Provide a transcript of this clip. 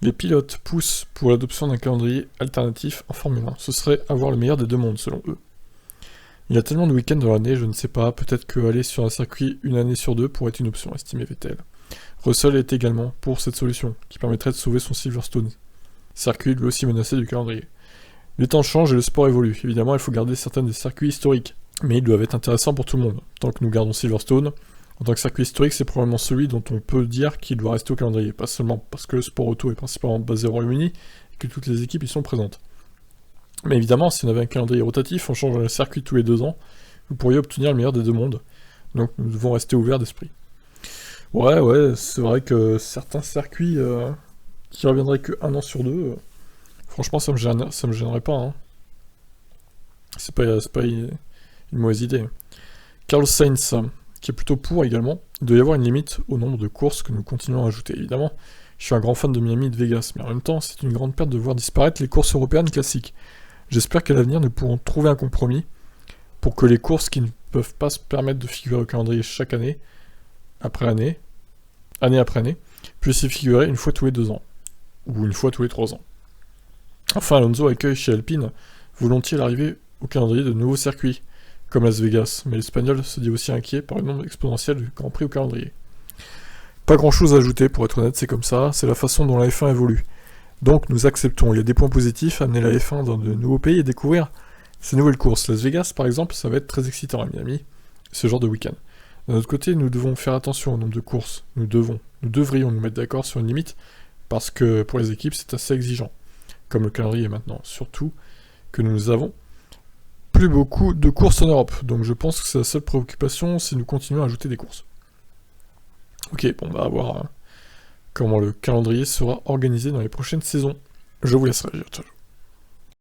Les pilotes poussent pour l'adoption d'un calendrier alternatif en Formule 1. Ce serait avoir le meilleur des deux mondes, selon eux. Il y a tellement de week-ends dans l'année, je ne sais pas, peut-être qu'aller sur un circuit une année sur deux pourrait être une option, estimait Vettel. Russell est également pour cette solution, qui permettrait de sauver son Silverstone. Circuit lui aussi menacé du calendrier. Les temps changent et le sport évolue. Évidemment, il faut garder certains des circuits historiques, mais ils doivent être intéressants pour tout le monde. Tant que nous gardons Silverstone, en tant que circuit historique, c'est probablement celui dont on peut dire qu'il doit rester au calendrier, pas seulement parce que le sport auto est principalement basé au Royaume-Uni et que toutes les équipes y sont présentes. Mais évidemment, si on avait un calendrier rotatif, on change le circuit tous les 2 ans, vous pourriez obtenir le meilleur des deux mondes. Donc nous devons rester ouverts d'esprit. Ouais, c'est vrai que certains circuits qui reviendraient que 1 an sur 2, franchement ça me gênerait pas. Hein. C'est pas une mauvaise idée. Carlos Sainz, qui est plutôt pour également, il doit y avoir une limite au nombre de courses que nous continuons à ajouter. Évidemment, je suis un grand fan de Miami et de Vegas, mais en même temps, c'est une grande perte de voir disparaître les courses européennes classiques. J'espère qu'à l'avenir, nous pourrons trouver un compromis pour que les courses qui ne peuvent pas se permettre de figurer au calendrier chaque année, année après année, puissent y figurer une fois tous les 2 ans, ou une fois tous les 3 ans. Enfin, Alonso accueille chez Alpine volontiers l'arrivée au calendrier de nouveaux circuits, comme Las Vegas, mais l'Espagnol se dit aussi inquiet par le nombre exponentiel du Grand Prix au calendrier. Pas grand chose à ajouter, pour être honnête, c'est comme ça, c'est la façon dont la F1 évolue. Donc nous acceptons, il y a des points positifs, amener la F1 dans de nouveaux pays et découvrir ces nouvelles courses. Las Vegas, par exemple, ça va être très excitant à Miami, ce genre de week-end. D'un autre côté, nous devons faire attention au nombre de courses. Nous devrions nous mettre d'accord sur une limite, parce que pour les équipes, c'est assez exigeant, comme le calendrier maintenant. Surtout que nous avons plus beaucoup de courses en Europe, donc je pense que c'est la seule préoccupation si nous continuons à ajouter des courses. Ok, bon, on va voir comment le calendrier sera organisé dans les prochaines saisons. Je vous laisse réagir. Ciao.